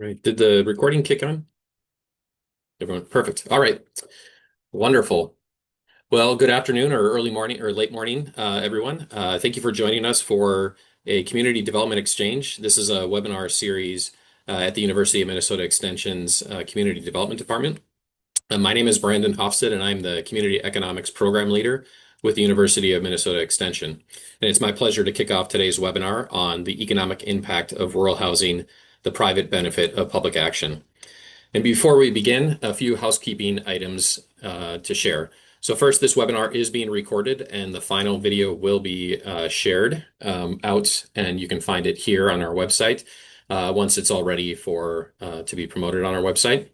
Right. Did the recording kick on? Everyone, perfect. All right. Wonderful. Well, good afternoon or early morning or late morning, everyone. Thank you for joining us for a community development exchange. This is a webinar series at the University of Minnesota Extension's Community Development Department. My name is Brandon Hofstad, and I'm the Community Economics Program Leader with the University of Minnesota Extension. And it's my pleasure to kick off today's webinar on the economic impact of rural housing, the private benefit of public action. And before we begin, a few housekeeping items to share. So first, this webinar is being recorded and the final video will be shared out, and you can find it here on our website once it's all ready for to be promoted on our website.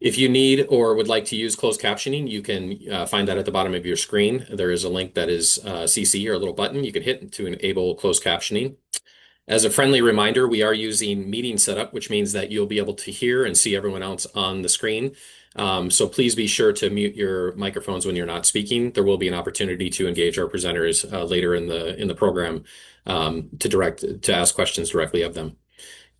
If you need or would like to use closed captioning, you can find that at the bottom of your screen. There is a link that is CC or a little button you can hit to enable closed captioning. As a friendly reminder, we are using meeting setup, which means that you'll be able to hear and see everyone else on the screen. So please be sure to mute your microphones when you're not speaking. There will be an opportunity to engage our presenters later in the program to ask questions directly of them.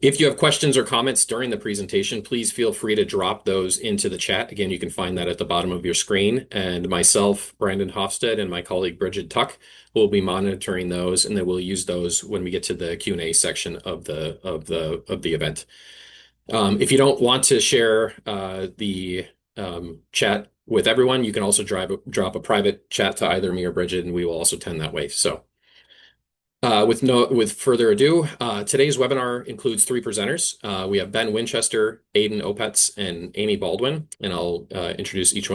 If you have questions or comments during the presentation, please feel free to drop those into the chat. Again, you can find that at the bottom of your screen. And myself, Brandon Hofstad, and my colleague Bridget Tuck will be monitoring those, and then we'll use those when we get to the Q&A section of the event. If you don't want to share the chat with everyone, you can also drop a private chat to either me or Bridget, and we will also tend that way. So. With further ado, today's webinar includes three presenters. We have Ben Winchester, Aiden Opatz, and Amy Baldwin, and I'll introduce each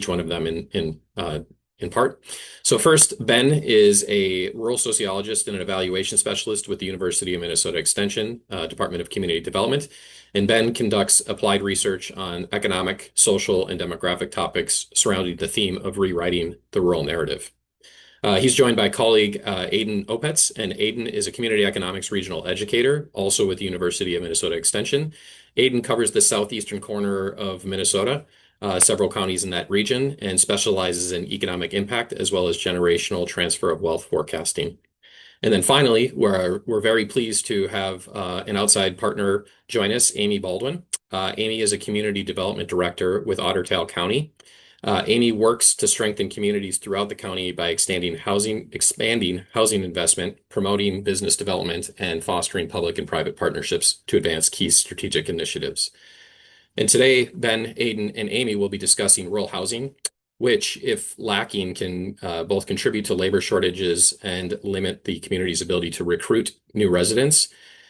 one of them in part. So first, Ben is a rural sociologist and an evaluation specialist with the University of Minnesota Extension Department of Community Development, and Ben conducts applied research on economic, social, and demographic topics surrounding the theme of rewriting the rural narrative. He's joined by colleague Aiden Opatz, and Aiden is a community economics regional educator, also with the University of Minnesota Extension. Aiden covers the southeastern corner of Minnesota, several counties in that region, and specializes in economic impact as well as generational transfer of wealth forecasting. And then finally, we're very pleased to have an outside partner join us, Amy Baldwin. Amy is a community development director with Otter Tail County. Amy works to strengthen communities throughout the county by expanding housing investment, promoting business development, and fostering public and private partnerships to advance key strategic initiatives. And today, Ben, Aiden, and Amy will be discussing rural housing, which, if lacking, can both contribute to labor shortages and limit the community's ability to recruit new residents.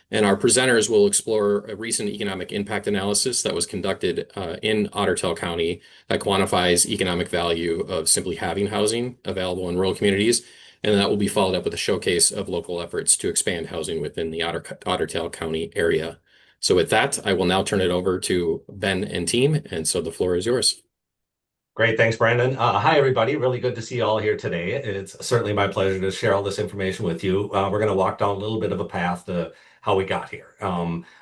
And our presenters will explore a recent economic impact analysis that was conducted in Otter Tail County that quantifies economic value of simply having housing available in rural communities. And that will be followed up with a showcase of local efforts to expand housing within the Otter Tail County area. So with that, I will now turn it over to Ben and team. And so the floor is yours. Great, thanks, Brandon. Hi, everybody. Really good to see you all here today. It's certainly my pleasure to share all this information with you. We're going to walk down a little bit of a path to how we got here.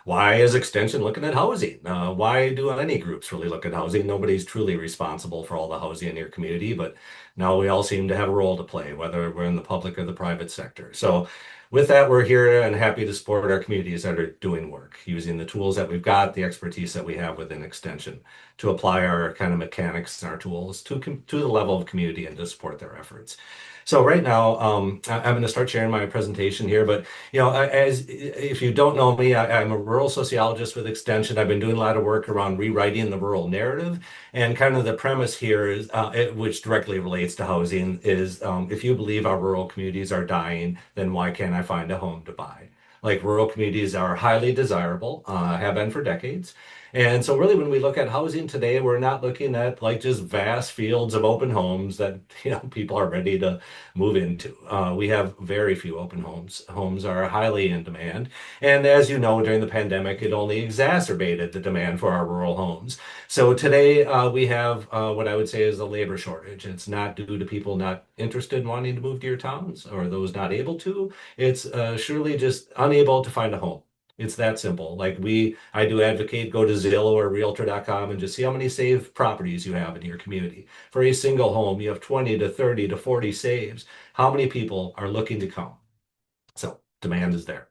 Why is Extension looking at housing? Why do any groups really look at housing? Nobody's truly responsible for all the housing in your community, but now we all seem to have a role to play, whether we're in the public or the private sector. So with that, we're here and happy to support our communities that are doing work, using the tools that we've got, the expertise that we have within Extension, to apply our kind of mechanics and our tools to the level of community and to support their efforts. So right now, I'm going to start sharing my presentation here. But as if you don't know me, I'm a rural sociologist with Extension. I've been doing a lot of work around rewriting the rural narrative, and kind of the premise here is, which directly relates to housing, is if you believe our rural communities are dying, then why can't I find a home to buy? Like, rural communities are highly desirable, have been for decades. And so really when we look at housing today, we're not looking at like just vast fields of open homes that people are ready to move into. We have very few open homes. Homes are highly in demand. And as you know, during the pandemic, it only exacerbated the demand for our rural homes. So today we have what I would say is a labor shortage. It's not due to people not interested in wanting to move to your towns or those not able to. It's surely just unable to find a home. It's that simple. Like, I do advocate, go to Zillow or Realtor.com and just see how many saved properties you have in your community. For a single home, you have 20 to 30 to 40 saves. How many people are looking to come? So demand is there.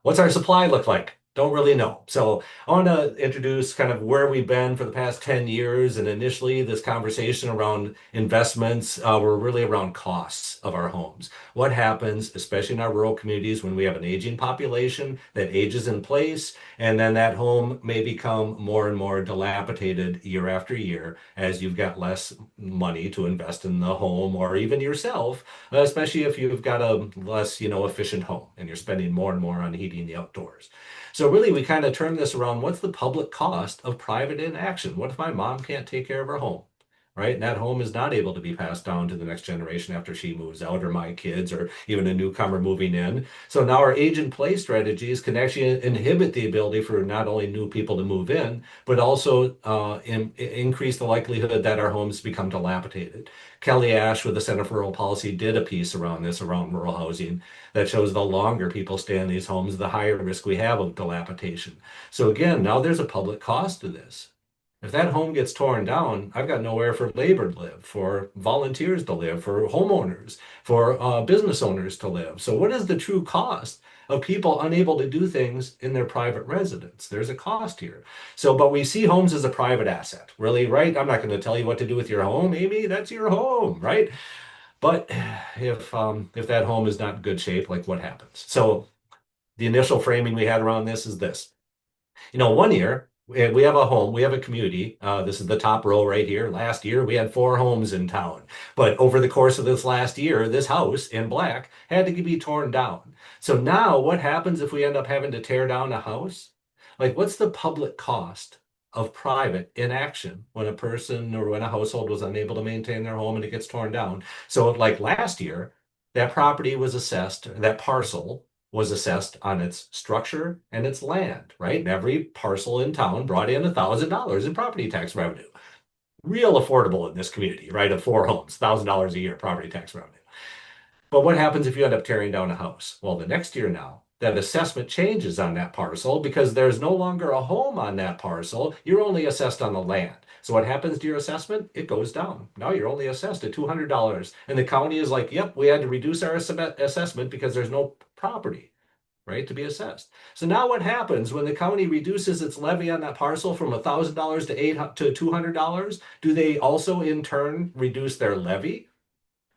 What's our supply look like? Don't really know. So I want to introduce kind of where we've been for the past 10 years. And initially, this conversation around investments were really around costs of our homes. What happens, especially in our rural communities, when we have an aging population that ages in place, and then that home may become more and more dilapidated year after year as you've got less money to invest in the home or even yourself, especially if you've got a less, efficient home and you're spending more and more on heating the outdoors. So really, we kind of turn this around. What's the public cost of private inaction? What if my mom can't take care of her home, right? And that home is not able to be passed down to the next generation after she moves out, or my kids, or even a newcomer moving in. So now our age and play strategies can actually inhibit the ability for not only new people to move in, but also increase the likelihood that our homes become dilapidated. Kelly Ash with the Center for Rural Policy did a piece around this, around rural housing, that shows the longer people stay in these homes, the higher risk we have of dilapidation. So again, now there's a public cost to this. If that home gets torn down, I've got nowhere for labor to live, for volunteers to live, for homeowners, for business owners to live. So what is the true cost of people unable to do things in their private residence? There's a cost here. So, but we see homes as a private asset, really, right? I'm not going to tell you what to do with your home, Amy. That's your home, right? But if that home is not in good shape, like what happens? So the initial framing we had around this is this. One year we have a home, we have a community. This is the top row right here. Last year we had 4 homes in town, but over the course of this last year, this house in black had to be torn down. So now what happens if we end up having to tear down a house? Like, what's the public cost of private inaction when a person or when a household was unable to maintain their home and it gets torn down? So, like last year, that property was assessed, that parcel was assessed on its structure and its land, right? And every parcel in town brought in $1,000 in property tax revenue. Real affordable in this community, right? Of 4 homes, $1,000 a year property tax revenue. But what happens if you end up tearing down a house? Well, the next year now, that assessment changes on that parcel because there's no longer a home on that parcel. You're only assessed on the land. So what happens to your assessment? It goes down. Now you're only assessed at $200. And the county is like, yep, we had to reduce our assessment because there's no property, right, to be assessed. So now what happens when the county reduces its levy on that parcel from $1,000 to $200? Do they also in turn reduce their levy?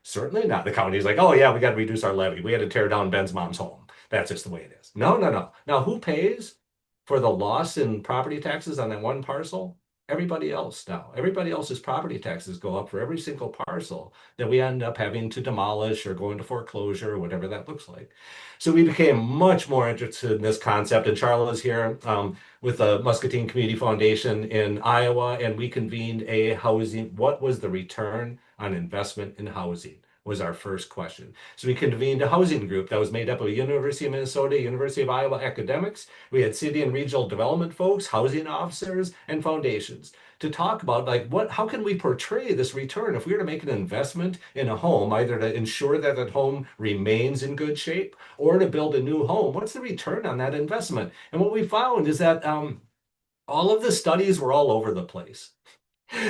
Certainly not. The county's like, oh yeah, we got to reduce our levy. We had to tear down Ben's mom's home. That's just the way it is. No, no, no. Now, who pays for the loss in property taxes on that one parcel? Everybody else now. Everybody else's property taxes go up for every single parcel that we end up having to demolish or go into foreclosure or whatever that looks like. So we became much more interested in this concept. And Charlotte is here with the Muscatine Community Foundation in Iowa, and we convened a housing. What was the return on investment in housing? Was our first question. So we convened a housing group that was made up of University of Minnesota, University of Iowa academics. We had city and regional development folks, housing officers, and foundations to talk about how can we portray this return if we were to make an investment in a home, either to ensure that that home remains in good shape or to build a new home. What's the return on that investment? And what we found is that all of the studies were all over the place.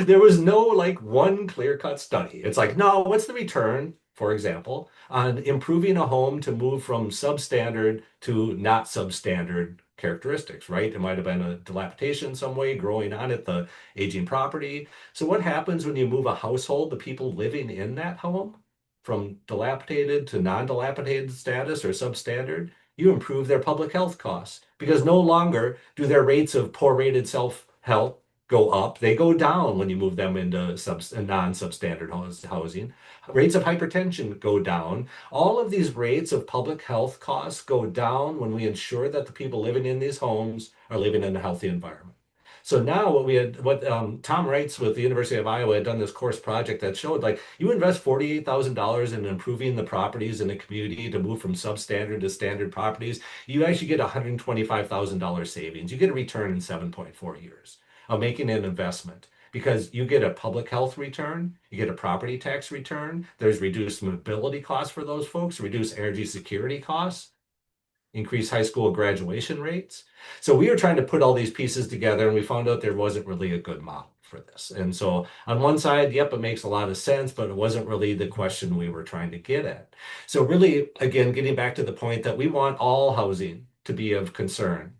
There was no like one clear-cut study. It's like, no, what's the return, for example, on improving a home to move from substandard to not substandard characteristics, right? It might have been a dilapidation some way growing on it, the aging property. So what happens when you move a household, the people living in that home from dilapidated to non-dilapidated status or substandard? You improve their public health costs because no longer do their rates of poor rated self-health go up, they go down when you move them into non-substandard housing. Rates of hypertension go down. All of these rates of public health costs go down when we ensure that the people living in these homes are living in a healthy environment. So now what Tom Wrights with the University of Iowa had done this course project that showed like you invest $48,000 in improving the properties in a community to move from substandard to standard properties, you actually get $125,000 savings. You get a return in 7.4 years of making an investment because you get a public health return, you get a property tax return, there's reduced mobility costs for those folks, reduced energy security costs, increased high school graduation rates. So we were trying to put all these pieces together and we found out there wasn't really a good model for this. And so on one side, yep, it makes a lot of sense, but it wasn't really the question we were trying to get at. So really, again, getting back to the point that we want all housing to be of concern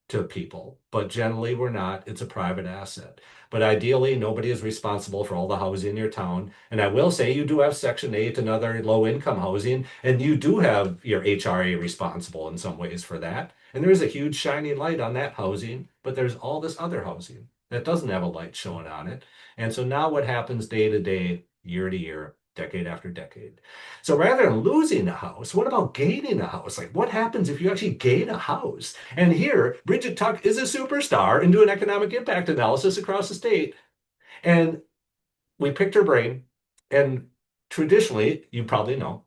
to people, but generally we're not. It's a private asset. But ideally, nobody is responsible for all the housing in your town. And I will say you do have Section 8 and other low income housing, and you do have your HRA responsible in some ways for that. And there's a huge shining light on that housing, but there's all this other housing that doesn't have a light showing on it. And so now what happens day to day, year to year, decade after decade? So rather than losing a house, what about gaining a house? Like what happens if you actually gain a house? And here, Bridget Tuck is a superstar and doing economic impact analysis across the state. And we picked her brain. And traditionally, you probably know,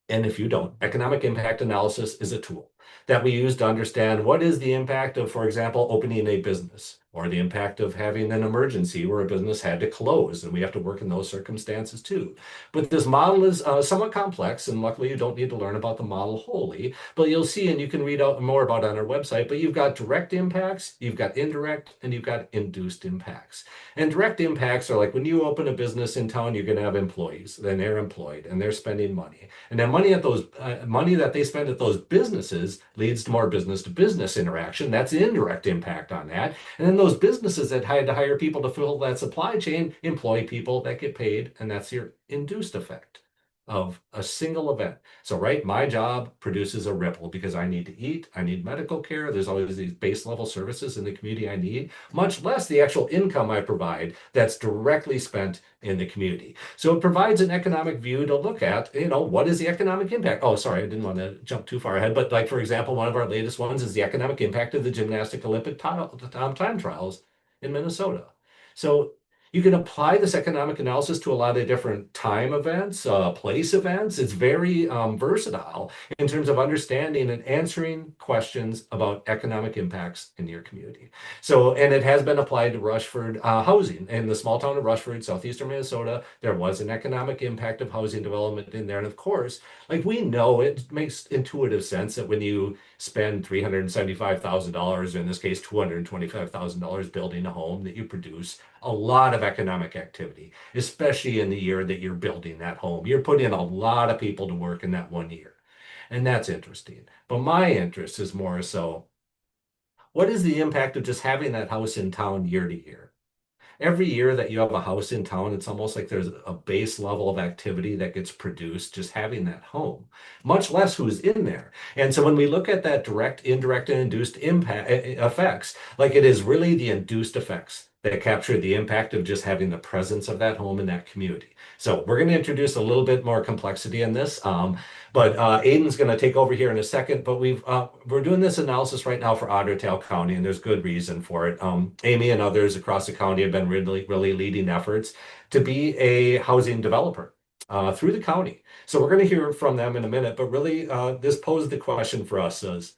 and if you don't, economic impact analysis is a tool that we use to understand what is the impact of, for example, opening a business or the impact of having an emergency where a business had to close. And we have to work in those circumstances too. But this model is somewhat complex. And luckily, you don't need to learn about the model wholly. But you'll see, and you can read out more about it on our website, but you've got direct impacts, you've got indirect, and you've got induced impacts. And direct impacts are like when you open a business in town, you're going to have employees, then they're employed and they're spending money. And then money that they spend at those businesses leads to more business to business interaction. That's the indirect impact on that. And then those businesses that had to hire people to fill that supply chain employ people that get paid, and that's your induced effect of a single event. So, right, my job produces a ripple because I need to eat, I need medical care. There's always these base level services in the community I need, much less the actual income I provide that's directly spent in the community. So it provides an economic view to look at, what is the economic impact? Oh, sorry, I didn't want to jump too far ahead, but like, for example, one of our latest ones is the economic impact of the gymnastic Olympic time trials in Minnesota. So you can apply this economic analysis to a lot of different time events, place events. It's very versatile in terms of understanding and answering questions about economic impacts in your community. So, and it has been applied to Rushford housing. In the small town of Rushford, southeastern Minnesota, there was an economic impact of housing development in there. And of course, like we know, it makes intuitive sense that when you spend $375,000, in this case, $225,000 building a home, that you produce a lot of economic activity, especially in the year that you're building that home. You're putting a lot of people to work in that one year. And that's interesting. But my interest is more so, what is the impact of just having that house in town year to year? Every year that you have a house in town, it's almost like there's a base level of activity that gets produced just having that home, much less who's in there. And so when we look at that direct, indirect, and induced impact effects, like it is really the induced effects that capture the impact of just having the presence of that home in that community. So we're going to introduce a little bit more complexity in this, but Aiden's going to take over here in a second. But we're doing this analysis right now for Otter Tail County, and there's good reason for it. Amy and others across the county have been really, really leading efforts to be a housing developer through the county. So we're going to hear from them in a minute. But really, this posed the question for us: is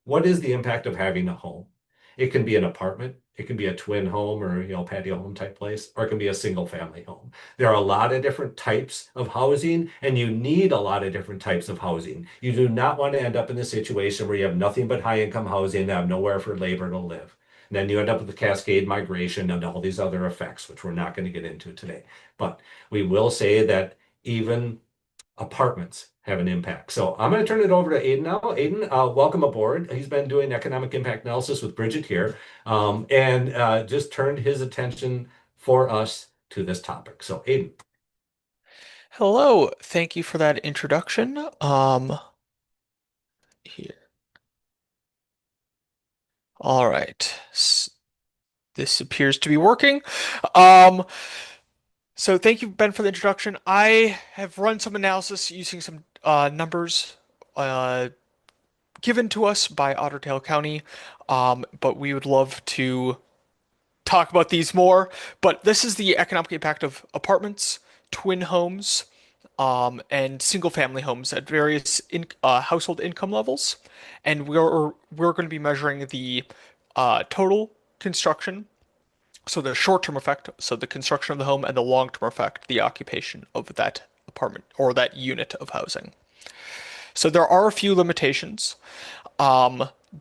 what is the impact of having a home? It can be an apartment, it can be a twin home or patio home type place, or it can be a single family home. There are a lot of different types of housing, and you need a lot of different types of housing. You do not want to end up in a situation where you have nothing but high income housing and have nowhere for labor to live. And then you end up with the cascade migration and all these other effects, which we're not going to get into today. But we will say that even apartments have an impact. So I'm going to turn it over to Aiden now. Aiden, welcome aboard. He's been doing economic impact analysis with Bridget here, and just turned his attention for us to this topic. So Aiden. Hello, thank you for that introduction. Here. All right. This appears to be working. Um, so thank you, Ben, for the introduction. I have run some analysis using some numbers uh, given to us by Otter Tail County, but we would love to talk about these more. But this is the economic impact of apartments, twin homes, and single-family homes at various household income levels, and we're going to be measuring the total construction, so the short-term effect, so the construction of the home, and the long-term effect, the occupation of that apartment or that unit of housing. So there are a few limitations.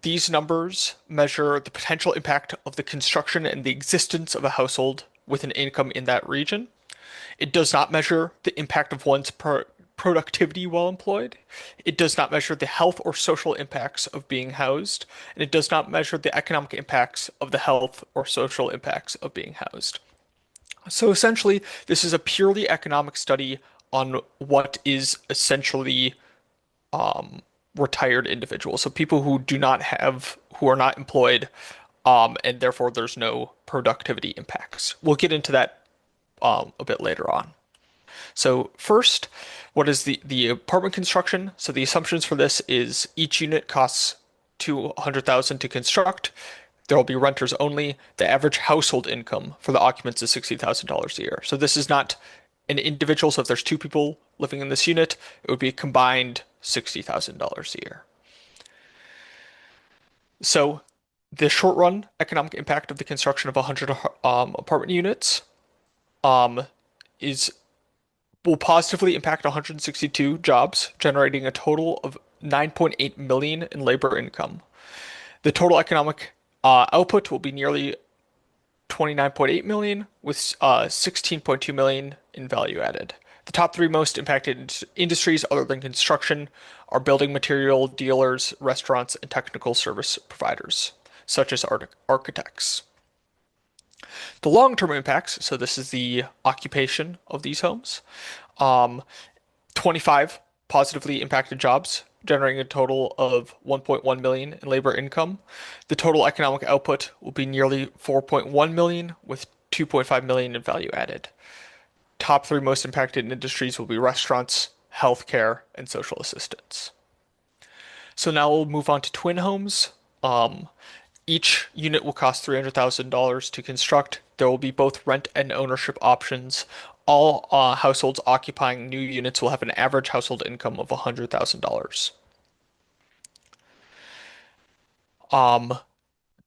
These numbers measure the potential impact of the construction and the existence of a household with an income in that region. It does not measure the impact of one's productivity while employed. It does not measure the health or social impacts of being housed, and it does not measure the economic impacts of the health or social impacts of being housed. So essentially, this is a purely economic study on what is essentially retired individuals. So people who do not have, who are not employed, and therefore there's no productivity impacts. We'll get into that a bit later on. So first, what is the apartment construction? So the assumptions for this is each unit costs 200,000 to construct. There will be renters only. The average household income for the occupants is $60,000 a year. So this is not an individual. So if there's two people living in this unit, it would be a combined $60,000 a year. So the short run economic impact of the construction of 100 apartment units um, is will positively impact 162 jobs, generating a total of 9.8 million in labor income. The total economic output will be nearly 29.8 million, with 16.2 million in value added. The top three most impacted industries other than construction are building material dealers, restaurants, and technical service providers, such as architects. The long-term impacts, so this is the occupation of these homes, um, 25 positively impacted jobs, generating a total of 1.1 million in labor income. The total economic output will be nearly 4.1 million, with 2.5 million in value added. Top three most impacted industries will be restaurants, healthcare, and social assistance. So now we'll move on to twin homes. Each unit will cost $300,000 to construct. There will be both rent and ownership options. All households occupying new units will have an average household income of $100,000.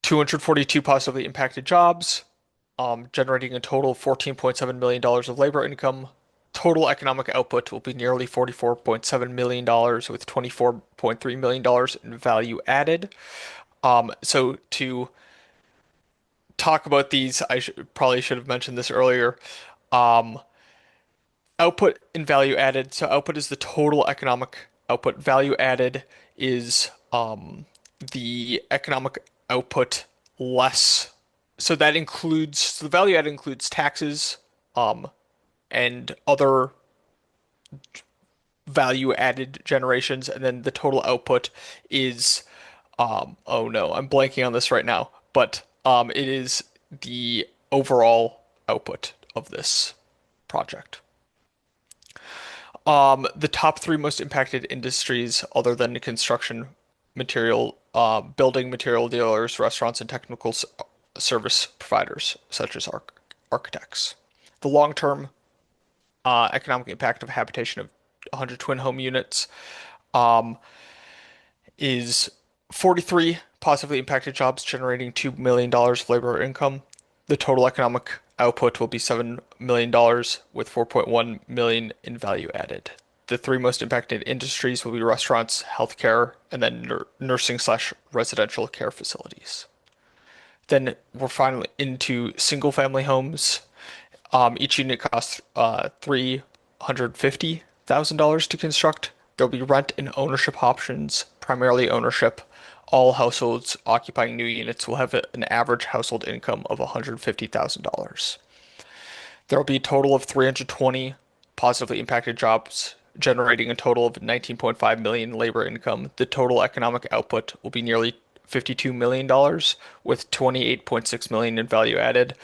242 positively impacted jobs, generating a total of $14.7 million of labor income. Total economic output will be nearly $44.7 million with $24.3 million in value added. So to talk about these, probably should have mentioned this earlier. Um, Output and value added. So output is the total economic output. Value added is the economic output less. So that includes, so the value added includes taxes and other value added generations, and then the total output is oh no, I'm blanking on this right now, but it is the overall output of this project. The top three most impacted industries, other than construction material, building material dealers, restaurants, and technical service providers, such as architects. The long-term economic impact of habitation of 100 twin home units um, is 43 positively impacted jobs, generating $2 million of labor income. The total economic output will be $7 million with 4.1 million in value added. The three most impacted industries will be restaurants, healthcare, and then nursing slash residential care facilities. Then we're finally into single family homes. Each unit costs $350,000 to construct. There'll be rent and ownership options, primarily ownership. All households occupying new units will have an average household income of $150,000. There will be a total of 320 positively impacted jobs, generating a total of 19.5 million labor income. The total economic output will be nearly $52 million with 28.6 million in value added.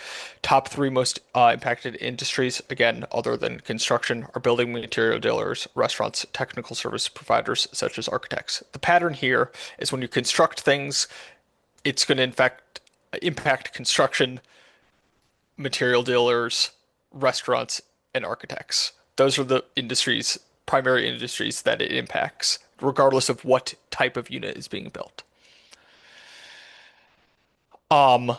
Top three most impacted industries, again, other than construction, are building material dealers, restaurants, technical service providers such as architects. The pattern here is when you construct things, it's going to impact construction, material dealers, restaurants, and architects. Those are the industries, primary industries that it impacts, regardless of what type of unit is being built. Um,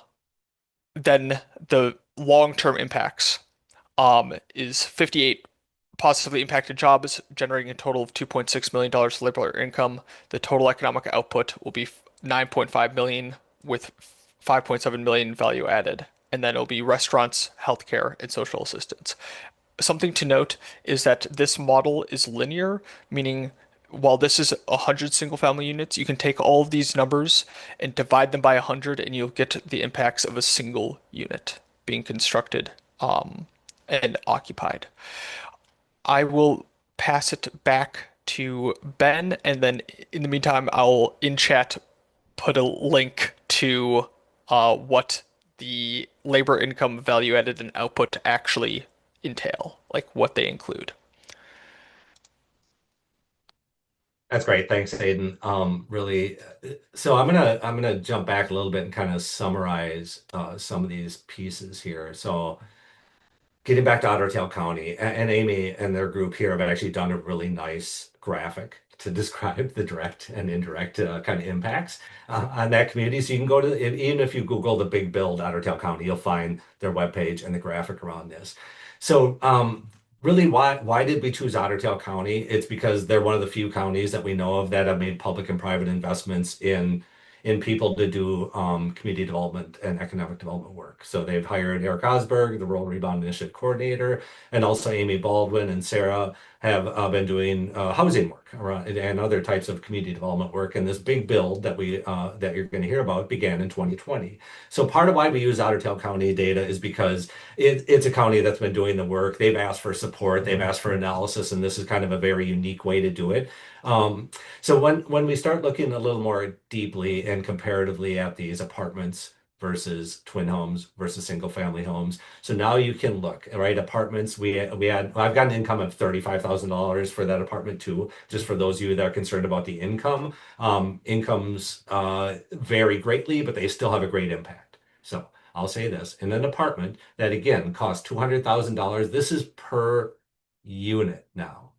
then the long-term impacts is 58 positively impacted jobs, generating a total of $2.6 million labor income. The total economic output will be 9.5 million with 5.7 million value added. And then it'll be restaurants, healthcare, and social assistance. something to note is that this model is linear, meaning while this is 100 single family units, you can take all of these numbers and divide them by 100 and you'll get the impacts of a single unit being constructed and occupied. I will pass it back to Ben, and then in the meantime, I'll in chat put a link to what the labor income value added and output actually entail, like what they include. That's great. Thanks, Aiden. Really, so I'm gonna jump back a little bit and kind of summarize some of these pieces here. So getting back to Otter Tail County, and Amy and their group here have actually done a really nice graphic to describe the direct and indirect kind of impacts on that community. So you can go to, even if you Google the big build Otter Tail County, you'll find their webpage and the graphic around this. So really, why did we choose Otter Tail County? It's because they're one of the few counties that we know of that have made public and private investments in people to do community development and economic development work. So they've hired Eric Osberg, the Rural Rebound Initiative Coordinator, and also Amy Baldwin and Sarah have been doing housing work around, and other types of community development work. And this big build that you're going to hear about began in 2020. So part of why we use Otter Tail County data is because it's a county that's been doing the work. They've asked for support, they've asked for analysis, and this is kind of a very unique way to do it. Um, so when we start looking a little more deeply and comparatively at these apartments versus twin homes versus single family homes, so now you can look, right? Apartments, I've got an income of $35,000 for that apartment too, just for those of you that are concerned about the income. Incomes vary greatly, but they still have a great impact. So I'll say this, in an apartment that again costs $200,000, this is per unit now.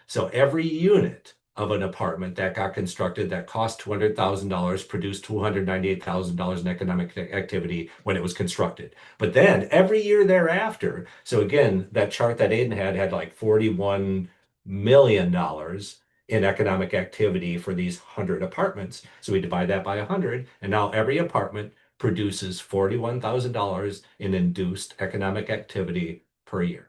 So every unit of an apartment that got constructed that cost $200,000 produced $298,000 in economic activity when it was constructed. But then every year thereafter, so again, that chart that Aiden had like $41 million in economic activity for these 100 apartments. So we divide that by 100, and now every apartment produces $41,000 in induced economic activity per year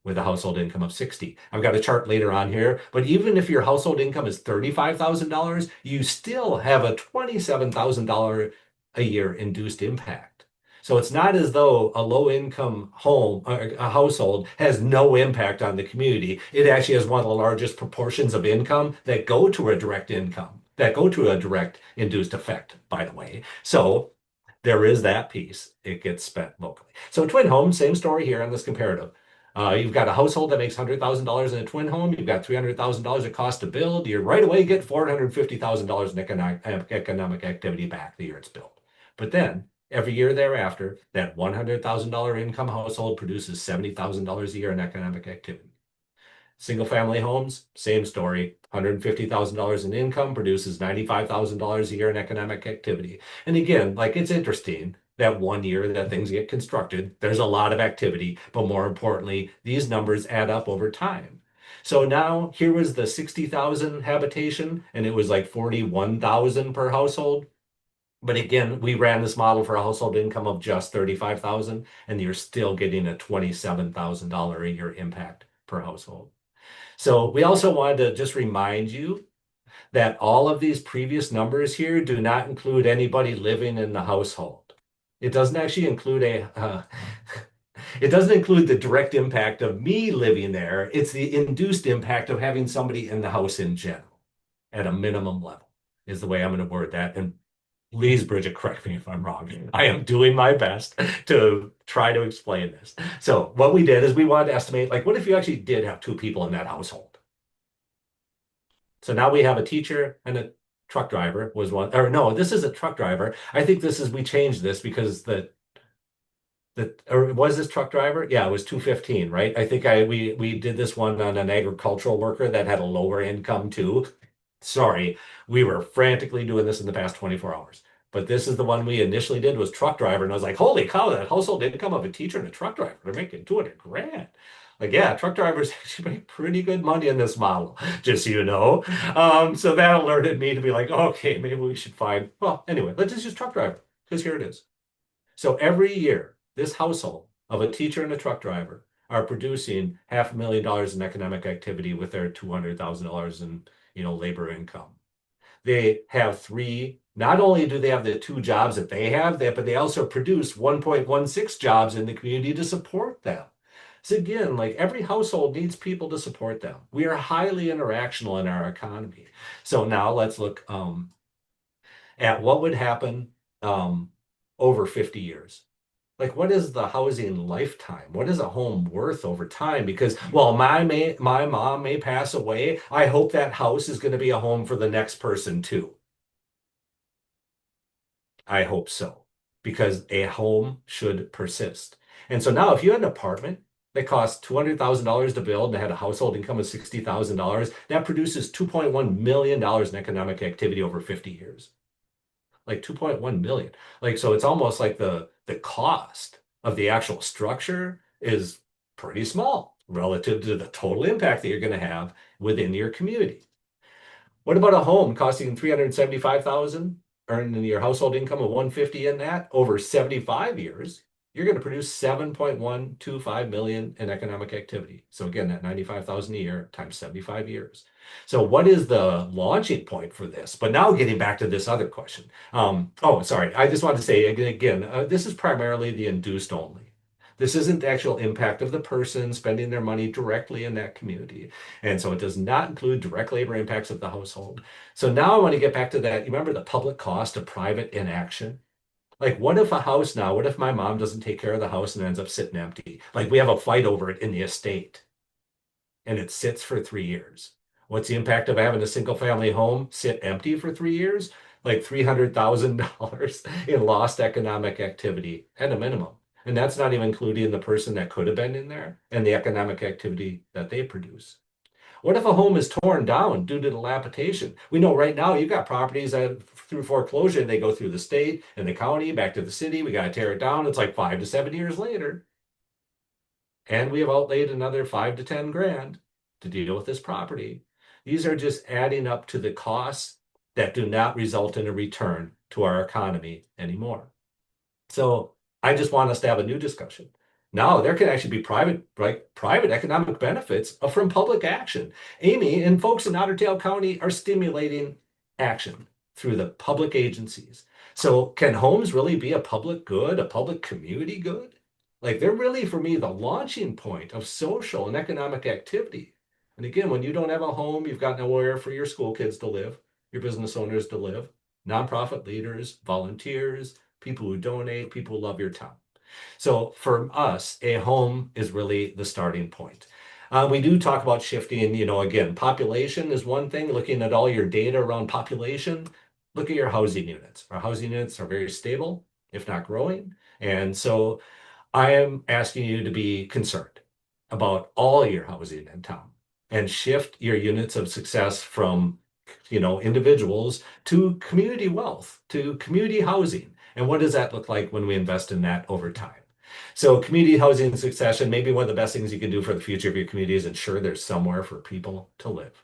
with a household income of 60. I've got a chart later on here, but even if your household income is $35,000, you still have a $27,000 a year induced impact. So it's not as though a low income home, a household has no impact on the community. It actually has one of the largest proportions of income that go to a direct income, that go to a direct induced effect, by the way. So there is that piece. It gets spent locally. So twin homes, same story here on this comparative. You've got a household that makes $100,000 in a twin home. You've got $300,000 it costs to build. You right away get $450,000 in economic activity back the year it's built. But then every year thereafter, that $100,000 income household produces $70,000 a year in economic activity. Single family homes, same story. $150,000 in income produces $95,000 a year in economic activity. And again, like it's interesting that one year that things get constructed, there's a lot of activity, but more importantly, these numbers add up over time. So now here was the 60,000 habitation, and it was like 41,000 per household. But again, we ran this model for a household income of just 35,000, and you're still getting a $27,000 a year impact per household. So we also wanted to just remind you that all of these previous numbers here do not include anybody living in the household. It doesn't actually include it doesn't include the direct impact of me living there. It's the induced impact of having somebody in the house in general at a minimum level is the way I'm going to word that. And please, Bridget, correct me if I'm wrong. I am doing my best to try to explain this. So what we did is we wanted to estimate, like, what if you actually did have two people in that household? So now we have a teacher and a truck driver was one, or no, this is a truck driver. I think we changed this because or was this truck driver? Yeah, it was 215, right? I think we did this one on an agricultural worker that had a lower income too. Sorry, we were frantically doing this in the past 24 hours. But this is the one we initially did was truck driver. And I was like, holy cow, that household income of a teacher and a truck driver, they're making 200 grand. Like, yeah, truck drivers actually make pretty good money in this model, just so you know. So that alerted me to be like, okay, maybe we should find, well, anyway, let's just use truck driver because here it is. So every year, this household of a teacher and a truck driver are producing $500,000 in economic activity with their $200,000 in, labor income. They have three, not only do they have the two jobs that they have, but they also produce 1.16 jobs in the community to support them. So again, like every household needs people to support them. We are highly interactional in our economy. So now let's look at what would happen over 50 years. Like, what is the housing lifetime? What is a home worth over time? Because while my mom may pass away, I hope that house is going to be a home for the next person too. I hope so, because a home should persist. And so now, if you had an apartment that cost $200,000 to build and had a household income of $60,000, that produces $2.1 million in economic activity over 50 years. Like 2.1 million. Like, so it's almost like the cost of the actual structure is pretty small relative to the total impact that you're going to have within your community. What about a home costing 375,000, earning your household income of 150 in that over 75 years? You're going to produce 7.125 million in economic activity. So again, that 95,000 a year times 75 years. So what is the launching point for this? But now getting back to this other question. Oh, sorry. I just want to say again, this is primarily the induced only. This isn't the actual impact of the person spending their money directly in that community. And so it does not include direct labor impacts of the household. So now I want to get back to that. You remember the public cost of private inaction? Like, what if a house now, what if my mom doesn't take care of the house and ends up sitting empty? Like, we have a fight over it in the estate and it sits for 3 years. What's the impact of having a single family home sit empty for 3 years? Like $300,000 in lost economic activity at a minimum. And that's not even including the person that could have been in there and the economic activity that they produce. What if a home is torn down due to dilapidation? We know right now you've got properties that through foreclosure, they go through the state and the county back to the city. We got to tear it down. It's like 5 to 7 years later. And we have outlaid another 5 to 10 grand to deal with this property. These are just adding up to the costs that do not result in a return to our economy anymore. So I just want us to have a new discussion. Now there can actually be private economic benefits from public action. Amy and folks in Otter Tail County are stimulating action through the public agencies. So can homes really be a public good, a public community good? Like they're really, for me, the launching point of social and economic activity. And again, when you don't have a home, you've got nowhere for your school kids to live, your business owners to live, nonprofit leaders, volunteers, people who donate, people who love your town. So for us, a home is really the starting point. We do talk about shifting, again, population is one thing, looking at all your data around population. Look at your housing units. Our housing units are very stable, if not growing. And so I am asking you to be concerned about all your housing in town and shift your units of success from, individuals to community wealth, to community housing. And what does that look like when we invest in that over time? So community housing succession, maybe one of the best things you can do for the future of your community is ensure there's somewhere for people to live.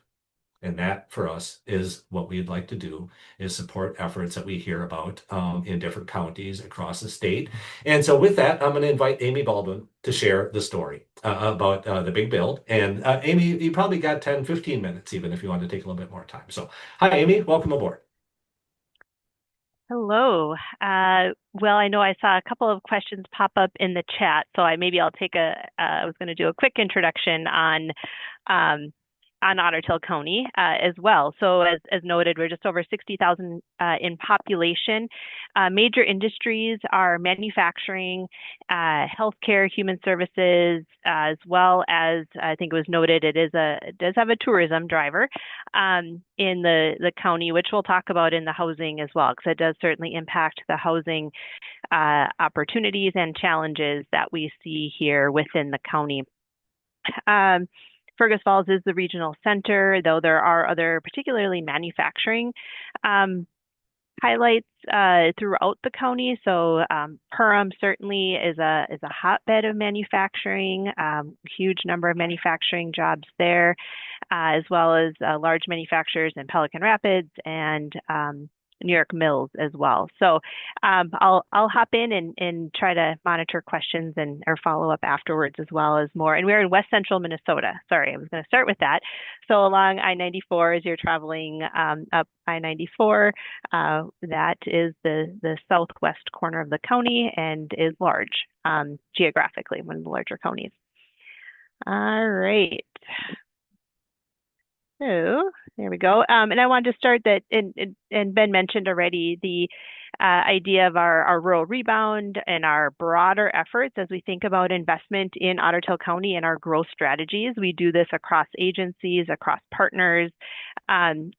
And that for us is what we'd like to do is support efforts that we hear about in different counties across the state. And so with that, I'm going to invite Amy Baldwin to share the story about the big build. And Amy, you probably got 10, 15 minutes even if you want to take a little bit more time. So hi, Amy, welcome aboard. Hello. Well, I know I saw a couple of questions pop up in the chat, so I'll take I was going to do a quick introduction on Otter Tail County as well. So as noted, we're just over 60,000 in population. Major industries are manufacturing, healthcare, human services, as well as I think it was noted, it does have a tourism driver in the county, which we'll talk about in the housing as well, because it does certainly impact the housing opportunities and challenges that we see here within the county. Fergus Falls is the regional center, though there are other particularly manufacturing highlights throughout the county. So Perham certainly is a hotbed of manufacturing, huge number of manufacturing jobs there, as well as large manufacturers in Pelican Rapids and New York Mills as well. So I'll hop in and try to monitor questions and or follow up afterwards as well as more. And we're in West Central Minnesota. Sorry, I was going to start with that. So along I-94 as you're traveling up I-94, that is the southwest corner of the county and is large geographically, one of the larger counties. All right. So there we go. And I wanted to start that, and Ben mentioned already the idea of our rural rebound and our broader efforts as we think about investment in Otter Tail County and our growth strategies. We do this across agencies, across partners, and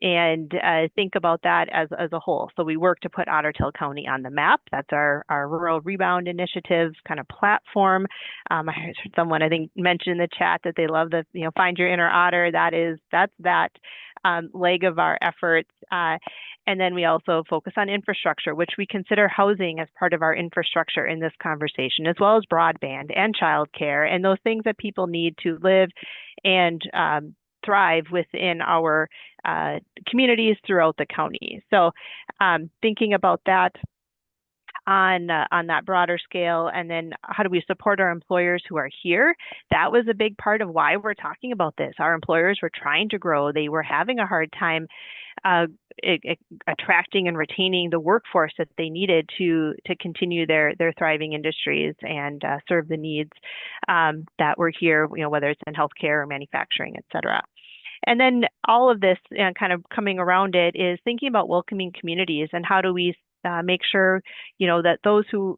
think about that as a whole. So we work to put Otter Tail County on the map. That's our rural rebound initiative kind of platform. I heard someone I think mentioned in the chat that they love the find your inner otter. That's that leg of our efforts. And then we also focus on infrastructure, which we consider housing as part of our infrastructure in this conversation, as well as broadband and childcare and those things that people need to live and thrive within our communities throughout the county. So thinking about that on that broader scale, and then how do we support our employers who are here? That was a big part of why we're talking about this. Our employers were trying to grow. They were having a hard time attracting and retaining the workforce that they needed to continue their thriving industries and serve the needs that were here, whether it's in healthcare or manufacturing, et cetera. And then all of this kind of coming around it is thinking about welcoming communities and how do we make sure, that those who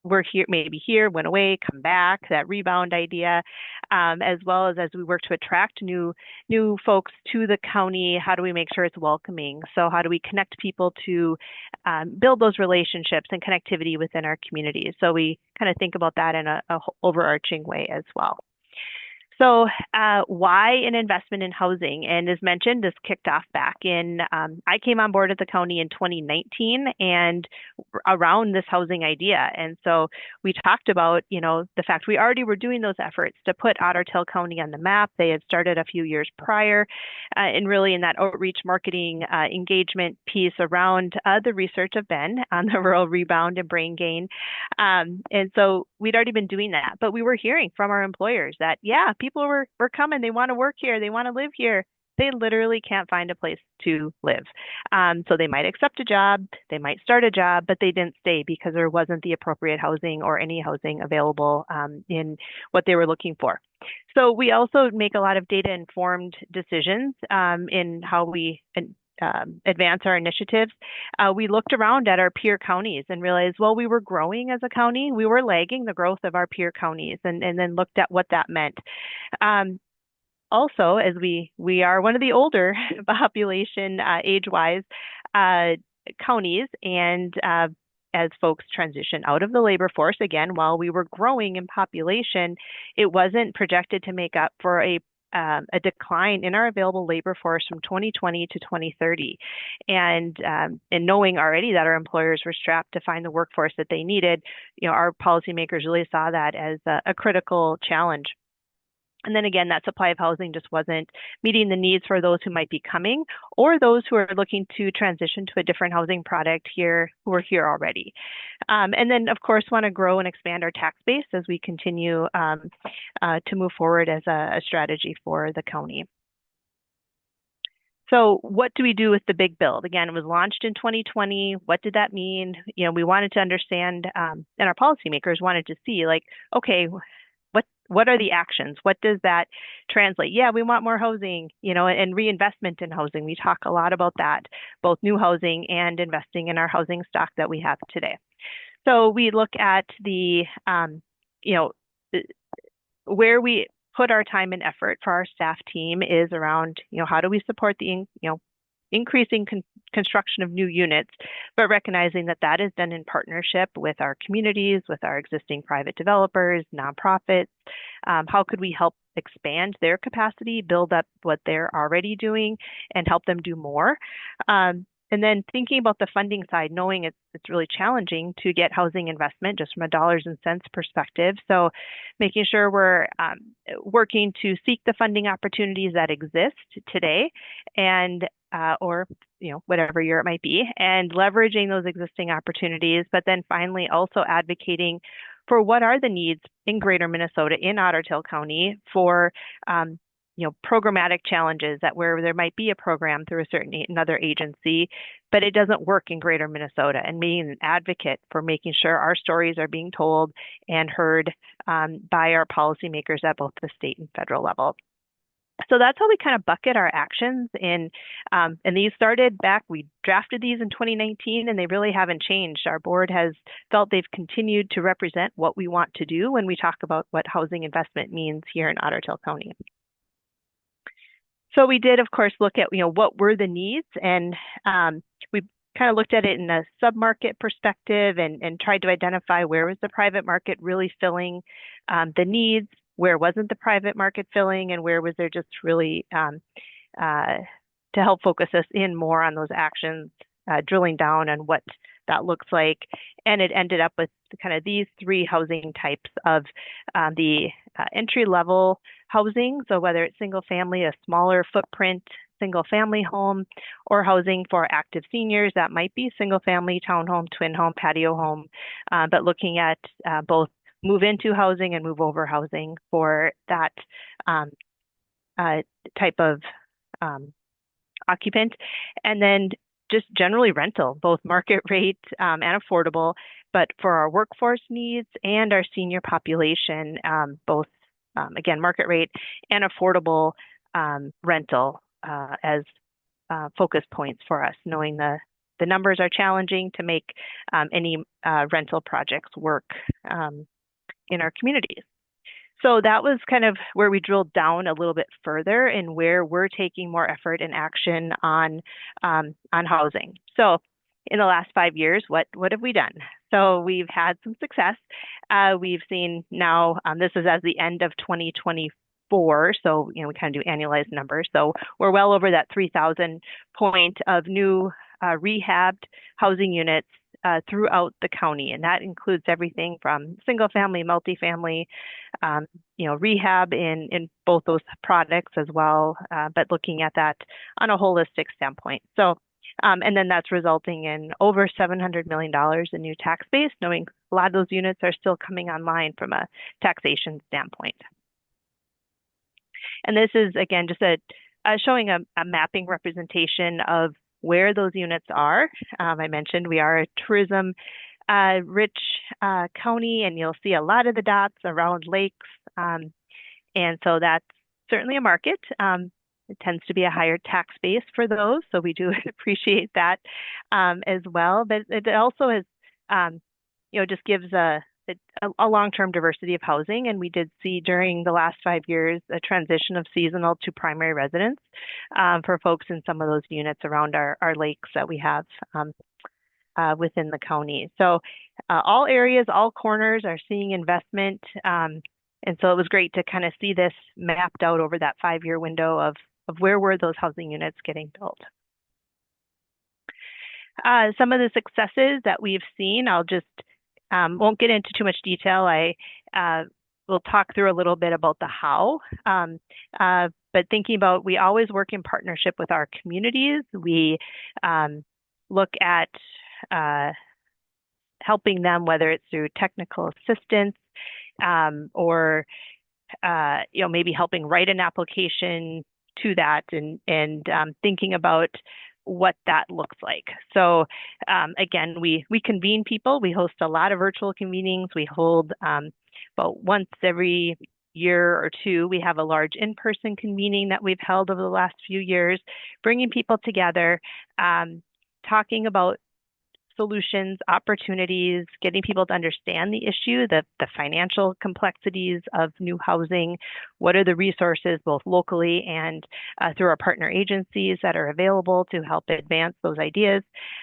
were here, maybe here, went away, come back, that rebound idea, as well as we work to attract new folks to the county, how do we make sure it's welcoming? So how do we connect people to build those relationships and connectivity within our communities? So we kind of think about that in a overarching way as well. So why an investment in housing? And as mentioned, this kicked off back in, I came on board at the county in 2019 and around this housing idea. And so we talked about, the fact we already were doing those efforts to put Otter Tail County on the map. They had started a few years prior and really in that outreach marketing engagement piece around the research of Ben on the rural rebound and brain gain. And so we'd already been doing that, but we were hearing from our employers that, yeah, people were coming. They want to work here. They want to live here. They literally can't find a place to live. So they might accept a job, they might start a job, but they didn't stay because there wasn't the appropriate housing or any housing available in what they were looking for. So we also make a lot of data-informed decisions in how we advance our initiatives. We looked around at our peer counties and realized, well, we were growing as a county. We were lagging the growth of our peer counties and then looked at what that meant. Also, as we are one of the older population age-wise counties, and as folks transition out of the labor force, again, while we were growing in population, it wasn't projected to make up for a decline in our available labor force from 2020 to 2030. And knowing already that our employers were strapped to find the workforce that they needed, our policymakers really saw that as a critical challenge. And then again, that supply of housing just wasn't meeting the needs for those who might be coming or those who are looking to transition to a different housing product here who are here already. And then, of course, want to grow and expand our tax base as we continue to move forward as a strategy for the county. So what do we do with the big build? Again, it was launched in 2020. What did that mean? We wanted to understand, and our policymakers wanted to see, like, okay, what are the actions? What does that translate? Yeah, we want more housing, and reinvestment in housing. We talk a lot about that, both new housing and investing in our housing stock that we have today. So we look at the, where we put our time and effort for our staff team is around, how do we support the, increasing construction of new units, but recognizing that that is done in partnership with our communities, with our existing private developers, nonprofits. How could we help expand their capacity, build up what they're already doing, and help them do more? And then thinking about the funding side, knowing it's really challenging to get housing investment just from a dollars and cents perspective. So making sure we're working to seek the funding opportunities that exist today and or whatever year it might be, and leveraging those existing opportunities, but then finally also advocating for what are the needs in greater Minnesota, in Otter Tail County, for programmatic challenges that where there might be a program through another agency, but it doesn't work in greater Minnesota, and being an advocate for making sure our stories are being told and heard by our policymakers at both the state and federal level. So that's how we kind of bucket our actions in, and these started back, we drafted these in 2019 and they really haven't changed. Our board has felt they've continued to represent what we want to do when we talk about what housing investment means here in Otter Tail County. So we did, of course, look at, what were the needs, and we kind of looked at it in a sub-market perspective and tried to identify where was the private market really filling the needs, where wasn't the private market filling, and where was there just really to help focus us in more on those actions, drilling down on what that looks like. And it ended up with kind of these three housing types of the entry-level housing. So whether it's single family, a smaller footprint, single family home, or housing for active seniors, that might be single family, townhome, twin home, patio home, but looking at both move into housing and move over housing for that type of occupant. And then just generally rental, both market rate and affordable, but for our workforce needs and our senior population, both again, market rate and affordable rental as focus points for us, knowing the numbers are challenging to make any rental projects work in our communities. So that was kind of where we drilled down a little bit further and where we're taking more effort and action on housing. So in the last 5 years, what have we done? So we've had some success. We've seen now, this is as the end of 2024, so we kind of do annualized numbers. So we're well over that 3,000 point of new rehabbed housing units throughout the county, and that includes everything from single family, multifamily, rehab in both those products as well, but looking at that on a holistic standpoint. So, and then that's resulting in over $700 million in new tax base, knowing a lot of those units are still coming online from a taxation standpoint. And this is, again, just showing a mapping representation of where those units are. I mentioned we are a tourism rich county, and you'll see a lot of the dots around lakes. And so that's certainly a market. It tends to be a higher tax base for those, so we do appreciate that as well. But it also is, just gives a long-term diversity of housing, and we did see during the last 5 years a transition of seasonal to primary residence for folks in some of those units around our lakes that we have within the county. So all areas, all corners are seeing investment, and so it was great to kind of see this mapped out over that 5-year window of where were those housing units getting built. Some of the successes that we've seen, I'll just won't get into too much detail. I will talk through a little bit about the how, but thinking about, we always work in partnership with our communities. We look at helping them, whether it's through technical assistance or maybe helping write an application to that, and thinking about what that looks like. So again, we convene people. We host a lot of virtual convenings. We hold about once every year or two, we have a large in-person convening that we've held over the last few years, bringing people together, talking about solutions, opportunities, getting people to understand the issue, the financial complexities of new housing, what are the resources both locally and through our partner agencies that are available to help advance those ideas,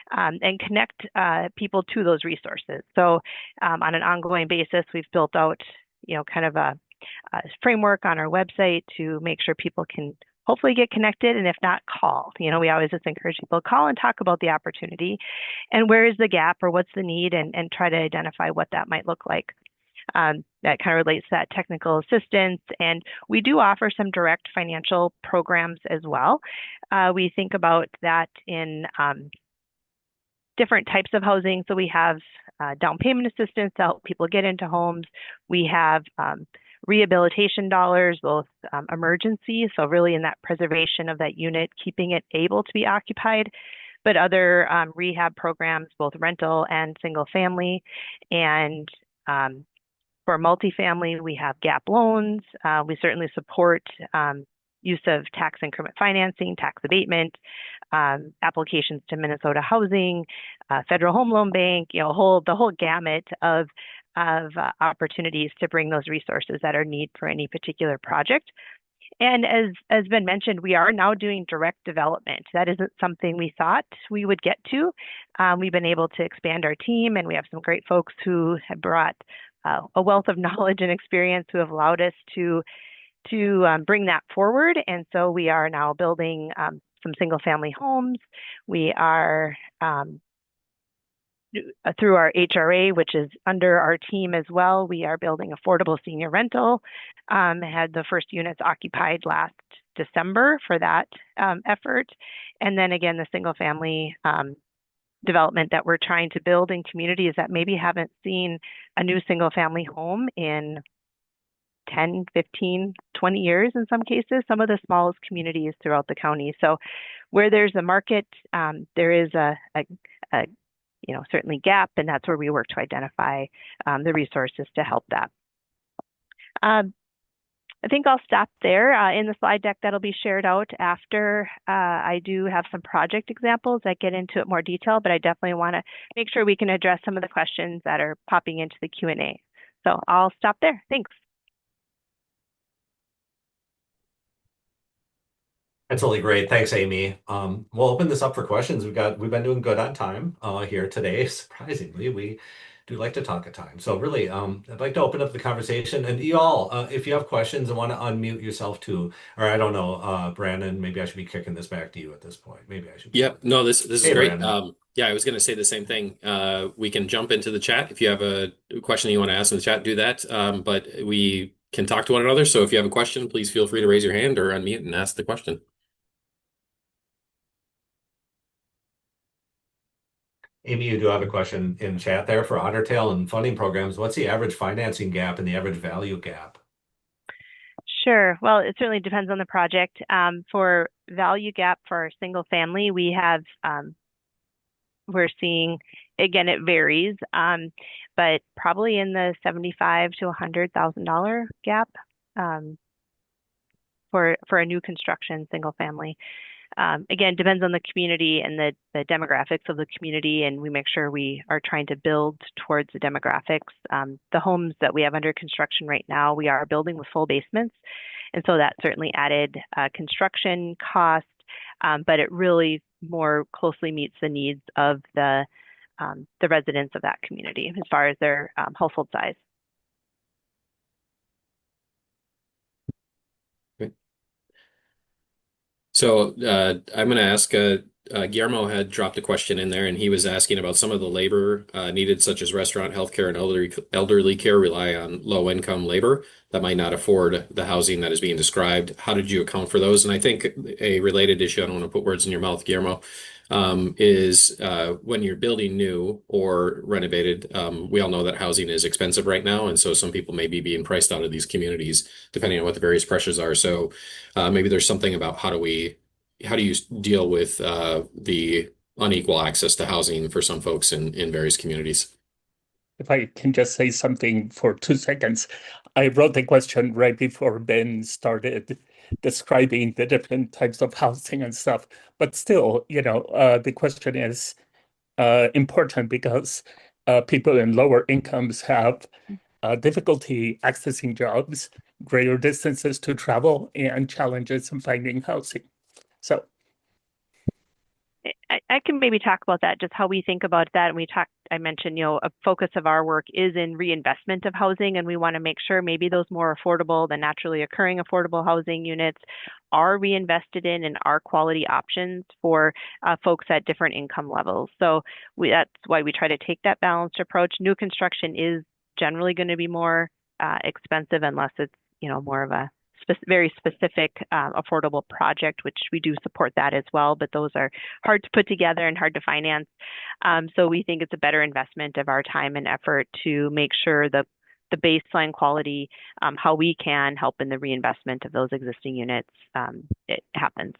and connect people to those resources. So on an ongoing basis, we've built out, kind of a framework on our website to make sure people can hopefully get connected, and if not, call. We always just encourage people to call and talk about the opportunity and where is the gap or what's the need, and try to identify what that might look like. that kind of relates to that technical assistance. And we do offer some direct financial programs as well. We think about that in different types of housing. So we have down payment assistance to help people get into homes. We have rehabilitation dollars, both emergency, so really in that preservation of that unit, keeping it able to be occupied, but other rehab programs, both rental and single family. And for multifamily, we have gap loans. We certainly support use of tax increment financing, tax abatement, applications to Minnesota Housing, Federal Home Loan Bank, the whole gamut of opportunities to bring those resources that are needed for any particular project. And as been mentioned, we are now doing direct development. That isn't something we thought we would get to. We've been able to expand our team, and we have some great folks who have brought a wealth of knowledge and experience who have allowed us to bring that forward. And so we are now building some single family homes. We are through our HRA, which is under our team as well, we are building affordable senior rental. Had the first units occupied last December for that effort. And then again, the single family development that we're trying to build in communities that maybe haven't seen a new single family home in 10, 15, 20 years in some cases, some of the smallest communities throughout the county. So where there's a market, there is a certainly gap, and that's where we work to identify the resources to help that. I think I'll stop there. In the slide deck that'll be shared out after, I do have some project examples that get into it more detail, but I definitely want to make sure we can address some of the questions that are popping into the Q&A. So I'll stop there. Thanks. That's really great. Thanks, Amy. We'll open this up for questions. We've been doing good on time here today. Surprisingly, we do like to talk at time. So really, I'd like to open up the conversation. And you all, if you have questions and want to unmute yourself too, or I don't know, Brandon, maybe I should be kicking this back to you at this point. Maybe I should. Yep. No, this is Hey, great. Brandon. Yeah, I was going to say the same thing. We can jump into the chat. If you have a question you want to ask in the chat, do that. But we can talk to one another. So if you have a question, please feel free to raise your hand or unmute and ask the question. Amy, you do have a question in chat there for Otter Tail and funding programs. What's the average financing gap and the average value gap? Sure. Well, it certainly depends on the project. For value gap for our single family, we have, we're seeing, again, it varies, but probably in the $75,000 to $100,000 gap for a new construction single family. Again, depends on the community and the demographics of the community, and we make sure we are trying to build towards the demographics. The homes that we have under construction right now, we are building with full basements, and so that certainly added construction cost, but it really more closely meets the needs of the residents of that community as far as their household size. So I'm going to ask, Guillermo had dropped a question in there, and he was asking about some of the labor needed, such as restaurant, healthcare, and elderly care rely on low-income labor that might not afford the housing that is being described. How did you account for those? And I think a related issue, I don't want to put words in your mouth, Guillermo, is when you're building new or renovated, we all know that housing is expensive right now, and so some people may be being priced out of these communities depending on what the various pressures are. So maybe there's something about how do you deal with the unequal access to housing for some folks in various communities? If I can just say something for 2 seconds. I wrote the question right before Ben started describing the different types of housing and stuff. But still, the question is important because people in lower incomes have difficulty accessing jobs, greater distances to travel, and challenges in finding housing. So I can maybe talk about that, just how we think about that. And I mentioned, a focus of our work is in reinvestment of housing, and we want to make sure maybe those more affordable, the naturally occurring affordable housing units are reinvested in and are quality options for folks at different income levels. So that's why we try to take that balanced approach. New construction is generally going to be more expensive unless it's, more of a very specific affordable project, which we do support that as well, but those are hard to put together and hard to finance. So we think it's a better investment of our time and effort to make sure the baseline quality, how we can help in the reinvestment of those existing units, it happens.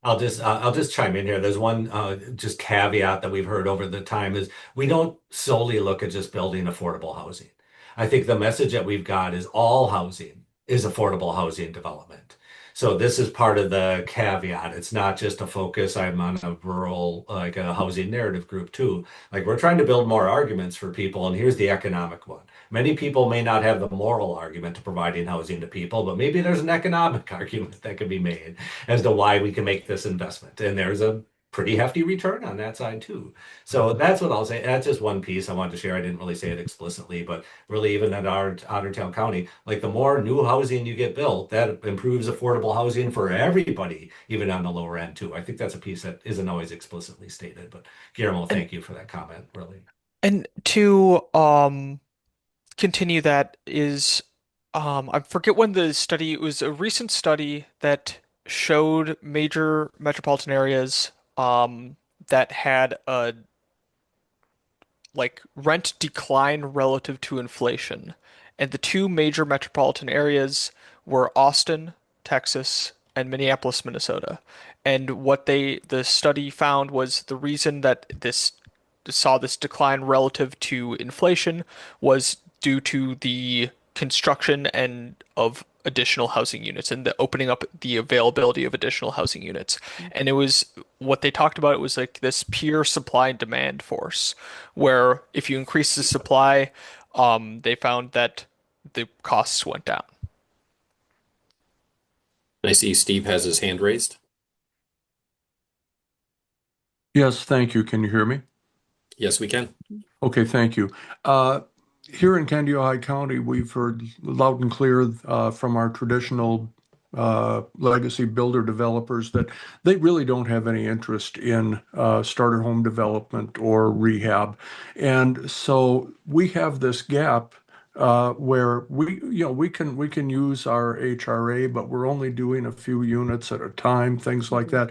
I'll just chime in here. There's one just caveat that we've heard over the time is we don't solely look at just building affordable housing. I think the message that we've got is all housing is affordable housing development. So this is part of the caveat. It's not just a focus. I'm on a rural, like a housing narrative group too. Like we're trying to build more arguments for people, and here's the economic one. Many people may not have the moral argument to providing housing to people, but maybe there's an economic argument that could be made as to why we can make this investment. And there's a pretty hefty return on that side too. So that's what I'll say. That's just one piece I wanted to share. I didn't really say it explicitly, but really even at our Otter Tail County, like the more new housing you get built, that improves affordable housing for everybody, even on the lower end too. I think that's a piece that isn't always explicitly stated, but Guillermo, thank you for that comment, really. And to continue that is I forget when the study, it was a recent study that showed major metropolitan areas that had a like rent decline relative to inflation. And the two major metropolitan areas were Austin, Texas, and Minneapolis, Minnesota. And what the study found was the reason that this saw this decline relative to inflation was due to the construction and of additional housing units and the opening up the availability of additional housing units. And it was what they talked about, it was like this pure supply and demand force, where if you increase the supply, they found that the costs went down. I see Steve has his hand raised. Yes, thank you. Can you hear me? Yes, we can. Okay, thank you. Here in Candiota County, we've heard loud and clear from our traditional legacy builder developers that they really don't have any interest in starter home development or rehab. And so we have this gap where we can use our HRA, but we're only doing a few units at a time, things like that.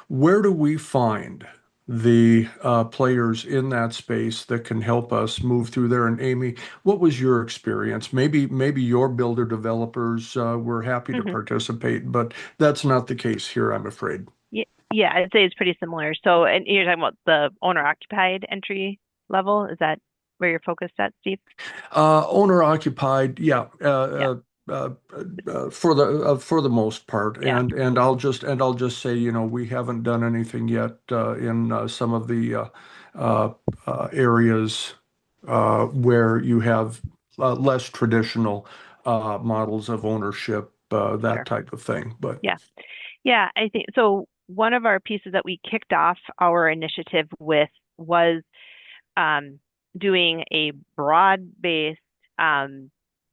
Where do we find the players in that space that can help us move through there? And Amy, what was your experience? Maybe your builder developers were happy to Mm-hmm. participate, but that's not the case here, I'm afraid. Yeah, I'd say it's pretty similar. So, and you're talking about the owner-occupied entry level. Is that where you're focused at, Steve? Owner occupied, yeah, Yeah, for the most part, yeah, and I'll just say, we haven't done anything yet in some of the areas where you have less traditional models of ownership, that sure. type of thing. But Yeah. Yeah, I think so. One of our pieces that we kicked off our initiative with was doing a broad-based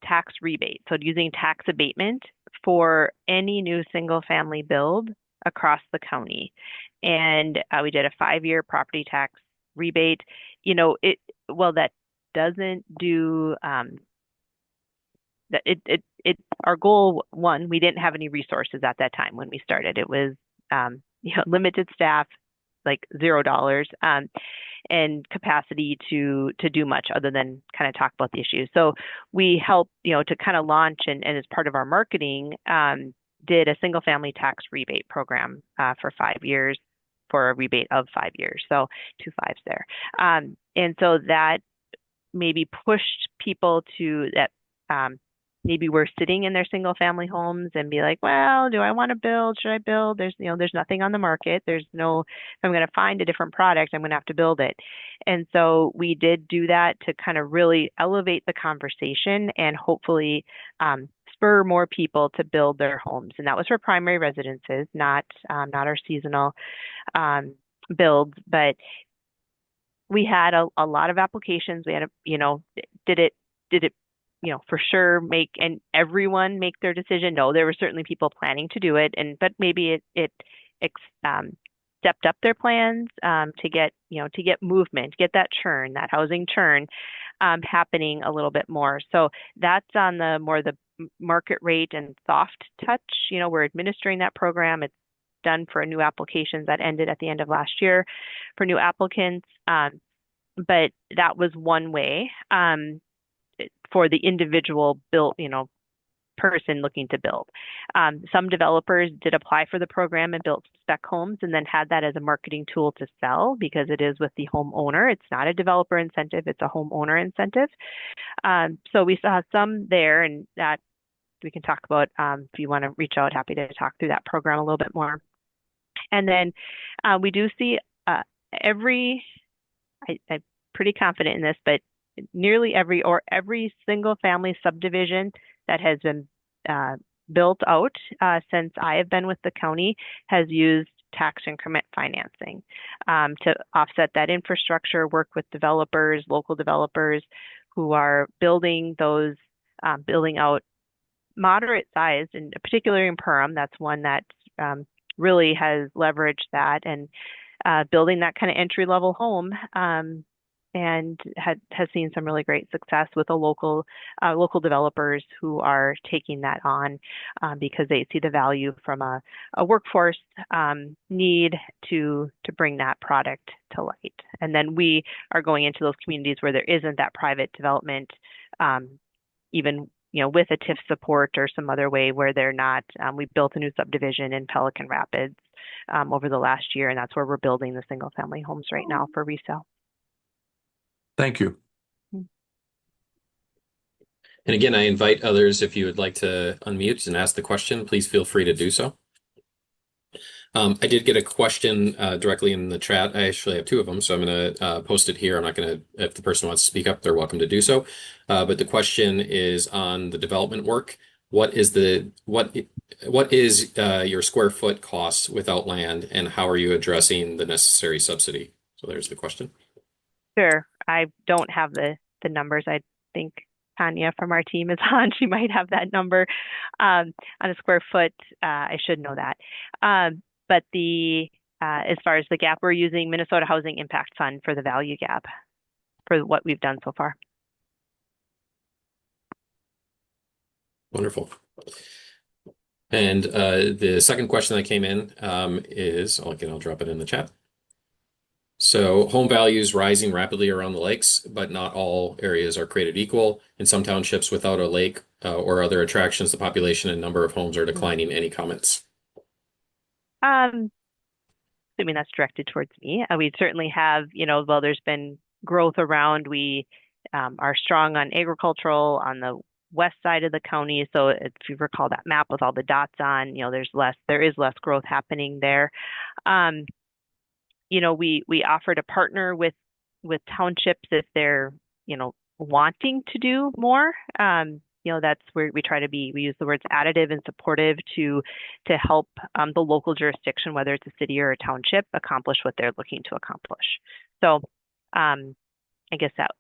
tax rebate. So using tax abatement for any new single-family build across the county. And we did a 5-year property tax rebate. That doesn't do that our goal, one, we didn't have any resources at that time when we started. It was limited staff, like $0, and capacity to do much other than kind of talk about the issue. So we helped, to kind of launch and as part of our marketing, did a single family tax rebate program for 5 years for a rebate of 5 years. So 2 5s there. And so that maybe pushed people to that maybe we're sitting in their single family homes and be like, well, do I want to build? Should I build? There's nothing on the market. If I'm going to find a different product, I'm going to have to build it. And so we did do that to kind of really elevate the conversation and hopefully spur more people to build their homes. And that was for primary residences, not our seasonal builds, but we had a lot of applications. We had did it for sure and everyone make their decision? No, there were certainly people planning to do it, but maybe it stepped up their plans to get movement, get that churn, that housing churn happening a little bit more. So that's on the market rate and soft touch. We're administering that program. It's done for new applications that ended at the end of last year for new applicants. But that was one way for the individual built, person looking to build. Some developers did apply for the program and built spec homes and then had that as a marketing tool to sell because it is with the homeowner. It's not a developer incentive, it's a homeowner incentive. So we saw some there, and that we can talk about if you want to reach out, happy to talk through that program a little bit more. And then we do see I'm pretty confident in this, but nearly every single family subdivision that has been built out since I have been with the county has used tax increment financing to offset that infrastructure, work with developers, local developers who are building out moderate sized, and particularly in Perham, that's one that really has leveraged that and building that kind of entry level home. And has seen some really great success with the local developers who are taking that on because they see the value from a workforce need to bring that product to light. And then we are going into those communities where there isn't that private development, even with a TIF support or some other way where they're not. We built a new subdivision in Pelican Rapids over the last year, and that's where we're building the single family homes right now for resale. Thank you. And again, I invite others, if you would like to unmute and ask the question, please feel free to do so. I did get a question directly in the chat. I actually have two of them, so I'm going to post it here. I'm not going to, if the person wants to speak up, they're welcome to do so. But the question is on the development work. What is your square foot cost without land, and how are you addressing the necessary subsidy? So there's the question. Sure. I don't have the numbers. I think Tanya from our team is on. She might have that number on a square foot. I should know that. But as far as the gap, we're using Minnesota Housing Impact Fund for the value gap for what we've done so far. Wonderful. And the second question that came in is, I'll drop it in the chat. So home values rising rapidly around the lakes, but not all areas are created equal. In some townships without a lake or other attractions, the population and number of homes are declining. Any comments? Assuming that's directed towards me. We certainly have, while there's been growth around, we are strong on agricultural on the west side of the county. So if you recall that map with all the dots on, there is less growth happening there. We offer to partner with townships if they're, wanting to do more. That's where we use the words additive and supportive to help the local jurisdiction, whether it's a city or a township, accomplish what they're looking to accomplish. So I guess that,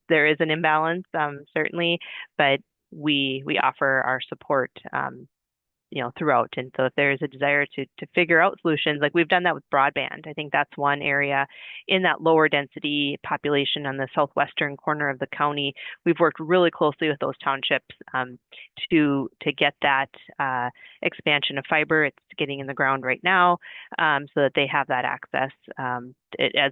there is an imbalance, certainly, but we offer our support throughout. And so if there is a desire to figure out solutions, like we've done that with broadband, I think that's one area in that lower density population on the southwestern corner of the county. We've worked really closely with those townships to get that expansion of fiber. It's getting in the ground right now so that they have that access as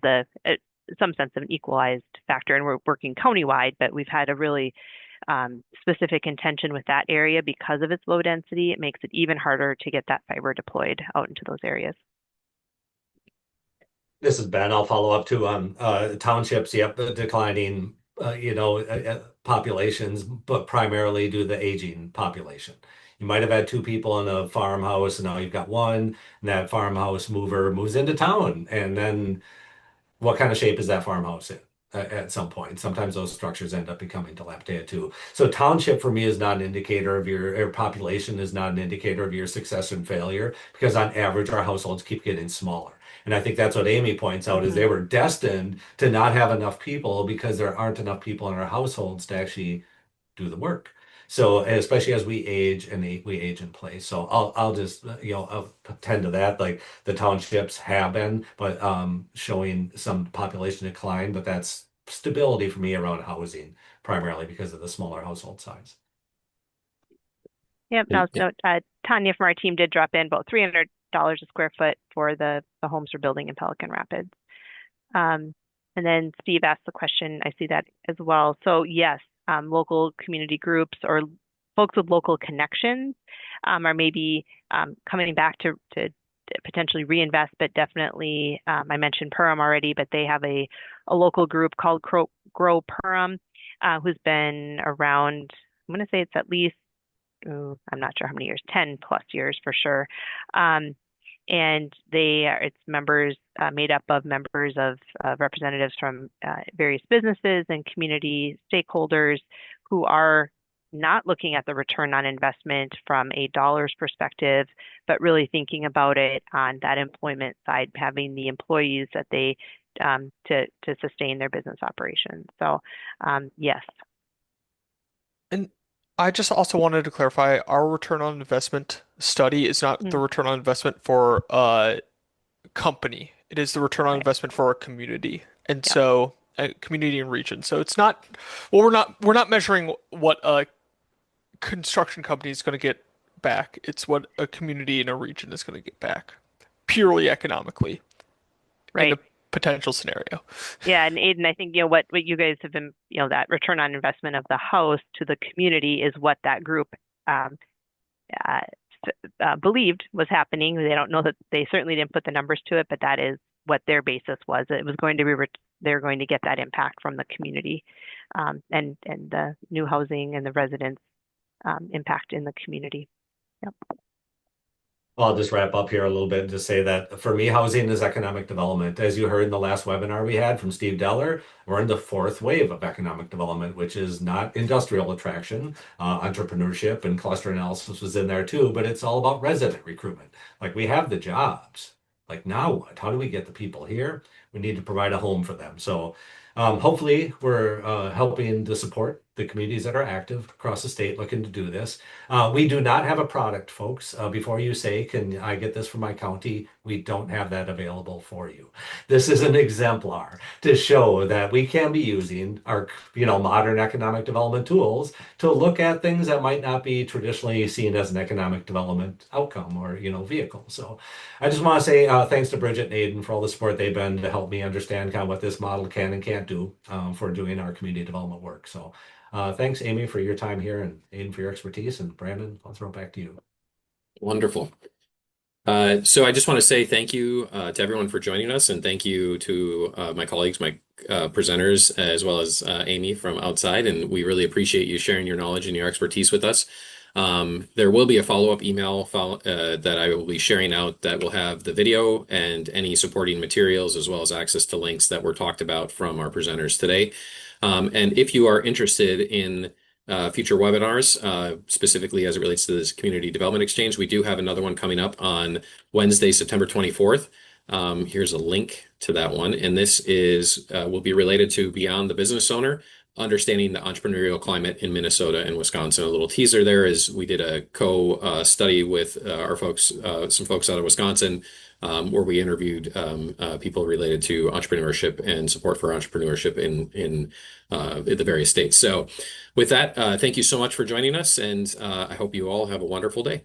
some sense of an equalized factor. And we're working countywide, but we've had a really specific intention with that area because of its low density. It makes it even harder to get that fiber deployed out into those areas. This is Ben. I'll follow up too on townships. Yep, declining, populations, but primarily due to the aging population. You might have had two people in a farmhouse, and now you've got one, and that farmhouse mover moves into town, and then what kind of shape is that farmhouse in? At some point. Sometimes those structures end up becoming dilapidated too. So township for me is not an indicator of your population is not an indicator of your success and failure, because on average our households keep getting smaller. And I think that's what Amy points out is they were destined to not have enough people because there aren't enough people in our households to actually do the work. So especially as we age and we age in place. So I'll just I'll tend to that. Like the townships have been, but showing some population decline, but that's stability for me around housing, primarily because of the smaller household size. Yep. And No, so Tanya from our team did drop in about $300 a square foot for the homes we're building in Pelican Rapids. And then Steve asked the question, I see that as well. So yes, local community groups or folks with local connections are maybe coming back to potentially reinvest, but definitely, I mentioned Perham already, but they have a local group called Grow Perham, who's been around, I'm going to say it's at least, I'm not sure how many years, 10 plus years for sure. And it's members made up of members of representatives from various businesses and community stakeholders who are not looking at the return on investment from a dollars perspective, but really thinking about it on that employment side, having the employees that they to sustain their business operations. So yes. And I just also wanted to clarify, our return on investment study is not the Mm, return on investment for a company. It is the return on right. investment for a community. And Yeah. so a community and region. So it's not, well, we're not measuring what a construction company is going to get back. It's what a community in a region is going to get back, purely economically in a Right. potential scenario. Yeah, and Aiden, I think what you guys have been, that return on investment of the house to the community is what that group um, uh, believed was happening. They don't know that they certainly didn't put the numbers to it, but that is what their basis was. It was going to be they're going to get that impact from the community, and the new housing and the residents impact in the community. Yep. I'll just wrap up here a little bit and just say that for me, housing is economic development. As you heard in the last webinar we had from Steve Deller, we're in the fourth wave of economic development, which is not industrial attraction. Entrepreneurship and cluster analysis was in there too, but it's all about resident recruitment. Like we have the jobs. Like now what? How do we get the people here? We need to provide a home for them. So hopefully we're helping to support the communities that are active across the state looking to do this. We do not have a product, folks. Before you say, can I get this from my county? We don't have that available for you. This is an exemplar to show that we can be using our, modern economic development tools to look at things that might not be traditionally seen as an economic development outcome or, vehicle. So I just want to say thanks to Bridget and Aiden for all the support they've been to help me understand kind of what this model can and can't do for doing our community development work. So thanks, Amy, for your time here and Aiden for your expertise. And Brandon, I'll throw it back to you. wonderful. So I just want to say thank you to everyone for joining us, and thank you to my colleagues, my presenters, as well as Amy from outside. And we really appreciate you sharing your knowledge and your expertise with us. There will be a follow-up email that I will be sharing out that will have the video and any supporting materials, as well as access to links that were talked about from our presenters today. And if you are interested in future webinars, specifically as it relates to this Community Development Exchange, we do have another one coming up on Wednesday, September 24th. Here's a link to that one. And this will be related to Beyond the Business Owner, Understanding the Entrepreneurial Climate in Minnesota and Wisconsin. A little teaser there is we did a co-study with our folks, some folks out of Wisconsin, where we interviewed people related to entrepreneurship and support for entrepreneurship in the various states. So with that, thank you so much for joining us, and I hope you all have a wonderful day.